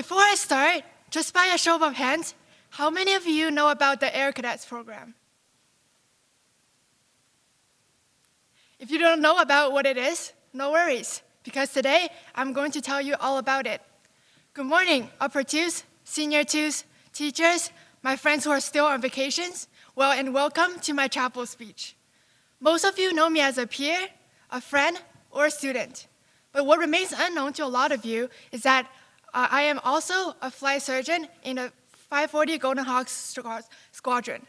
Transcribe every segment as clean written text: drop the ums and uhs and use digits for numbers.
before I start, just by a show of hands, how many of you know about the Air Cadets program? If you don't know about what it is, no worries, because today I'm going to tell you all about it. Good morning, upper twos, senior twos, teachers, my friends who are still on vacations, and welcome to my chapel speech. Most of you know me as a peer, a friend, or a student. But what remains unknown to a lot of you is that I am also a flight surgeon in a 540 Golden Hawks squadron.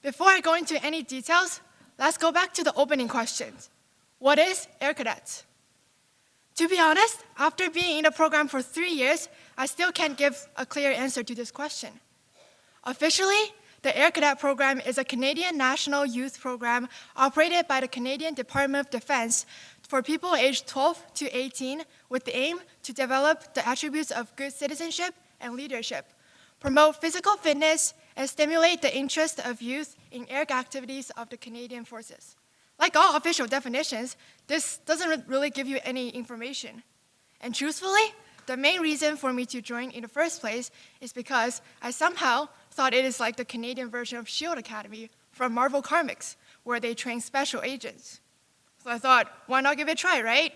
Before I go into any details, let's go back to the opening questions. What is Air Cadets? To be honest, after being in the program for 3 years, I still can't give a clear answer to this question. Officially, the Air Cadet program is a Canadian national youth program operated by the Canadian Department of Defense for people aged 12 to 18 with the aim to develop the attributes of good citizenship and leadership, promote physical fitness, and stimulate the interest of youth in air activities of the Canadian Forces. Like all official definitions, this doesn't really give you any information. And truthfully, the main reason for me to join in the first place is because I somehow thought it is like the Canadian version of SHIELD Academy from Marvel Comics, where they train special agents. So I thought, why not give it a try, right?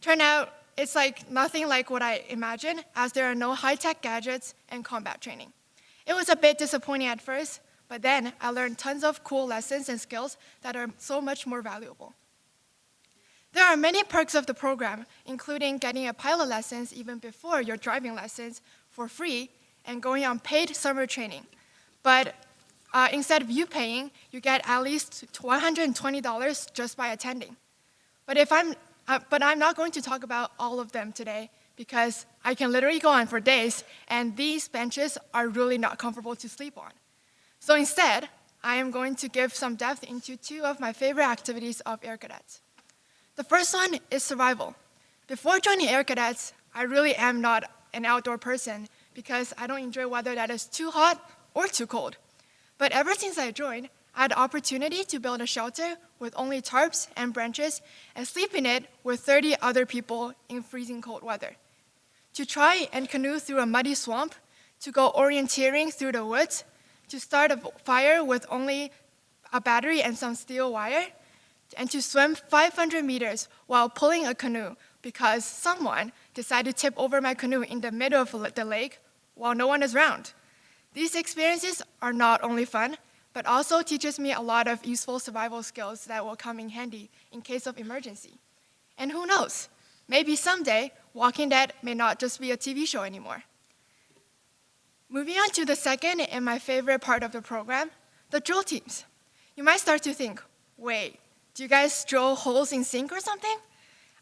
Turned out, it's like nothing like what I imagined, as there are no high-tech gadgets and combat training. It was a bit disappointing at first, but then I learned tons of cool lessons and skills that are so much more valuable. There are many perks of the program, including getting a pilot license even before your driving lessons for free and going on paid summer training. But instead of you paying, you get at least $120 just by attending. But I'm not going to talk about all of them today because I can literally go on for days, and these benches are really not comfortable to sleep on. So instead, I am going to give some depth into 2 of my favorite activities of Air Cadets. The first one is survival. Before joining Air Cadets, I really am not an outdoor person because I don't enjoy weather that is too hot or too cold. But ever since I joined, I had the opportunity to build a shelter with only tarps and branches and sleep in it with 30 other people in freezing cold weather. To try and canoe through a muddy swamp, to go orienteering through the woods, to start a fire with only a battery and some steel wire, and to swim 500 meters while pulling a canoe because someone decided to tip over my canoe in the middle of the lake while no one is around. These experiences are not only fun, but also teaches me a lot of useful survival skills that will come in handy in case of emergency. And who knows, maybe someday, Walking Dead may not just be a TV show anymore. Moving on to the second and my favorite part of the program, the drill teams. You might start to think, wait, do you guys drill holes in sink or something?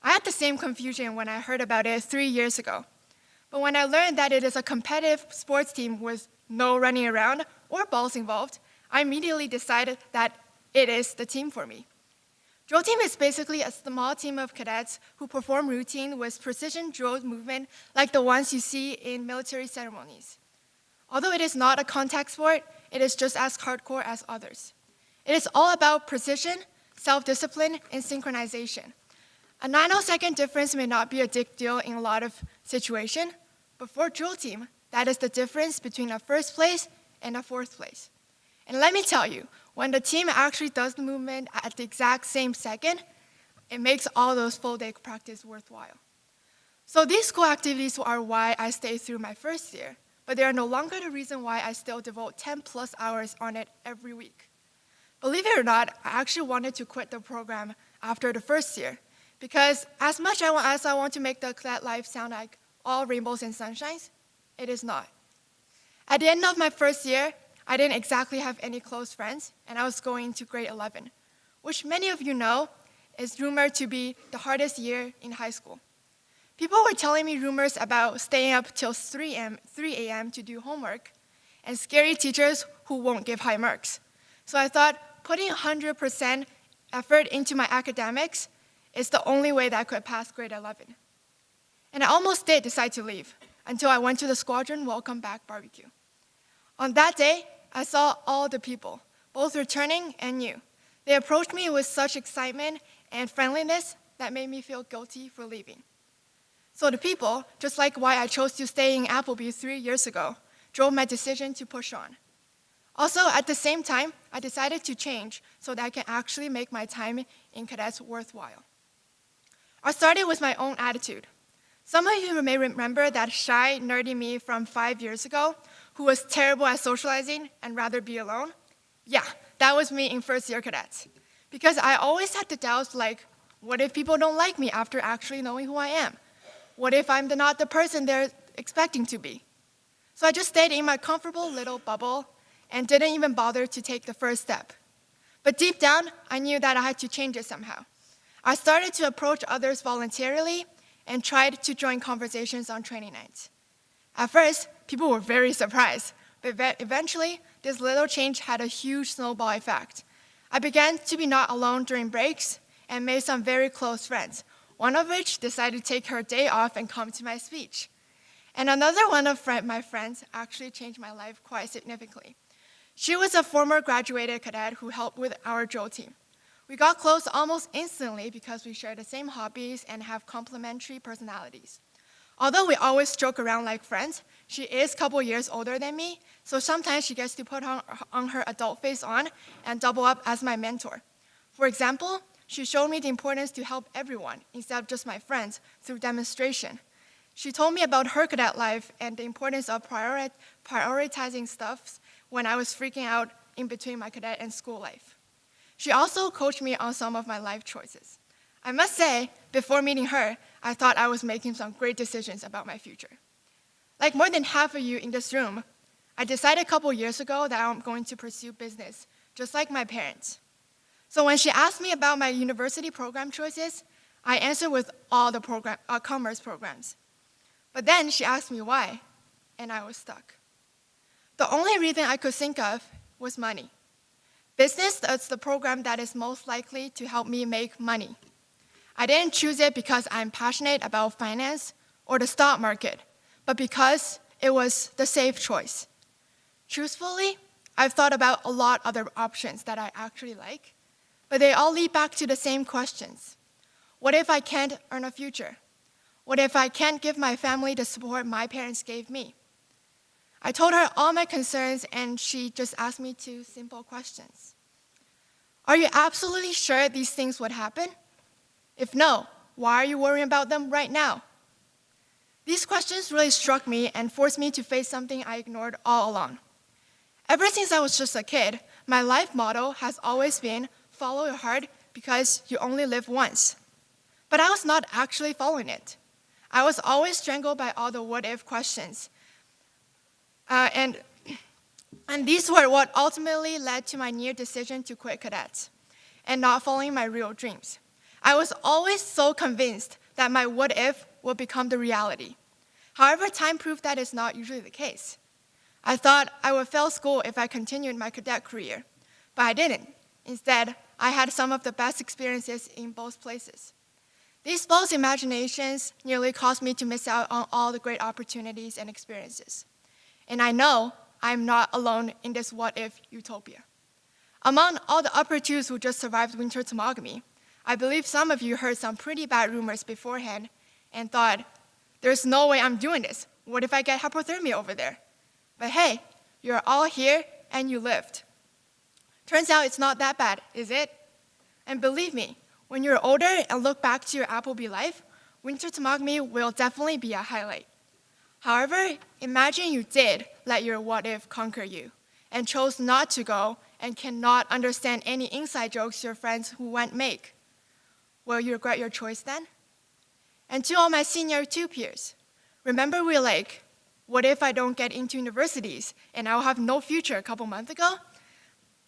I had the same confusion when I heard about it 3 years ago. But when I learned that it is a competitive sports team with no running around or balls involved, I immediately decided that it is the team for me. Drill team is basically a small team of cadets who perform routine with precision drill movement like the ones you see in military ceremonies. Although it is not a contact sport, it is just as hardcore as others. It is all about precision, self-discipline, and synchronization. A nanosecond difference may not be a big deal in a lot of situations, but for drill team, that is the difference between a first place and a fourth place. And let me tell you, when the team actually does the movement at the exact same second, it makes all those full day practice worthwhile. So these cool activities are why I stayed through my first year, but they are no longer the reason why I still devote 10 plus hours on it every week. Believe it or not, I actually wanted to quit the program after the first year, because as much as I want to make the cadet life sound like all rainbows and sunshines, it is not. At the end of my first year, I didn't exactly have any close friends, and I was going to grade 11, which many of you know is rumored to be the hardest year in high school. People were telling me rumors about staying up till 3 a.m. to do homework, and scary teachers who won't give high marks. So I thought putting 100% effort into my academics is the only way that I could pass grade 11. And I almost did decide to leave until I went to the squadron welcome back barbecue. On that day, I saw all the people, both returning and new. They approached me with such excitement and friendliness that made me feel guilty for leaving. So the people, just like why I chose to stay in Appleby 3 years ago, drove my decision to push on. Also, at the same time, I decided to change so that I can actually make my time in cadets worthwhile. I started with my own attitude. Some of you may remember that shy, nerdy me from 5 years ago who was terrible at socializing and rather be alone. Yeah, that was me in first year cadets. Because I always had the doubts like, what if people don't like me after actually knowing who I am? What if I'm not the person they're expecting to be? So I just stayed in my comfortable little bubble and didn't even bother to take the first step. But deep down, I knew that I had to change it somehow. I started to approach others voluntarily and tried to join conversations on training nights. At first, people were very surprised, but eventually, this little change had a huge snowball effect. I began to be not alone during breaks and made some very close friends, one of which decided to take her day off and come to my speech. And another one of my friends actually changed my life quite significantly. She was a former graduated cadet who helped with our drill team. We got close almost instantly because we share the same hobbies and have complementary personalities. Although we always joke around like friends, she is a couple years older than me, so sometimes she gets to put on her adult face on and double up as my mentor. For example, she showed me the importance to help everyone instead of just my friends through demonstration. She told me about her cadet life and the importance of prioritizing stuff when I was freaking out in between my cadet and school life. She also coached me on some of my life choices. I must say, before meeting her, I thought I was making some great decisions about my future. Like more than half of you in this room, I decided a couple years ago that I'm going to pursue business, just like my parents. So when she asked me about my university program choices, I answered with all the commerce programs. But then she asked me why, and I was stuck. The only reason I could think of was money. Business is the program that is most likely to help me make money. I didn't choose it because I'm passionate about finance or the stock market, but because it was the safe choice. Truthfully, I've thought about a lot of other options that I actually like, but they all lead back to the same questions. What if I can't earn a future? What if I can't give my family the support my parents gave me? I told her all my concerns, and she just asked me two simple questions. Are you absolutely sure these things would happen? If no, why are you worrying about them right now? These questions really struck me and forced me to face something I ignored all along. Ever since I was just a kid, my life motto has always been follow your heart because you only live once. But I was not actually following it. I was always strangled by all the what-if questions. And these were what ultimately led to my near decision to quit cadets and not following my real dreams. I was always so convinced that my what-if would become the reality. However, time proved that is not usually the case. I thought I would fail school if I continued my cadet career, but I didn't. Instead, I had some of the best experiences in both places. These false imaginations nearly caused me to miss out on all the great opportunities and experiences. And I know I'm not alone in this what-if utopia. Among all the upper twos who just survived winter tomogamy, I believe some of you heard some pretty bad rumors beforehand and thought, there's no way I'm doing this. What if I get hypothermia over there? But hey, you're all here and you lived. Turns out it's not that bad, is it? And believe me, when you're older and look back to your Appleby life, winter tomogamy will definitely be a highlight. However, imagine you did let your what-if conquer you and chose not to go and cannot understand any inside jokes your friends who went make. Will you regret your choice then? And to all my senior 2 peers, remember we were like, what if I don't get into universities and I'll have no future a couple months ago?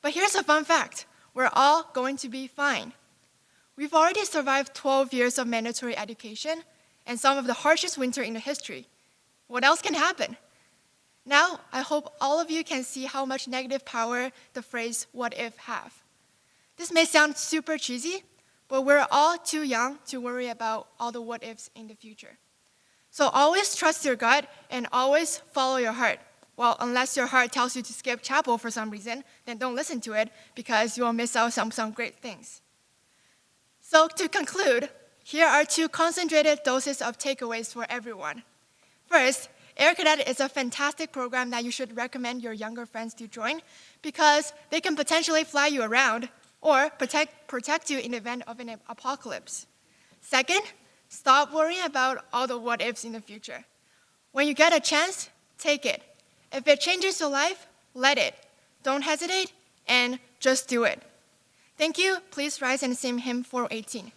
But here's a fun fact. We're all going to be fine. We've already survived 12 years of mandatory education and some of the harshest winter in the history. What else can happen? Now, I hope all of you can see how much negative power the phrase what if have. This may sound super cheesy, but we're all too young to worry about all the what ifs in the future. So always trust your gut and always follow your heart. Well, unless your heart tells you to skip chapel for some reason, then don't listen to it because you will miss out on some great things. So to conclude, Here are 2 concentrated doses of takeaways for everyone. First, Air Cadet is a fantastic program that you should recommend your younger friends to join because they can potentially fly you around or protect you in the event of an apocalypse. Second, stop worrying about all the what ifs in the future. When you get a chance, take it. If it changes your life, let it. Don't hesitate and just do it. Thank you. Please rise and sing hymn 418.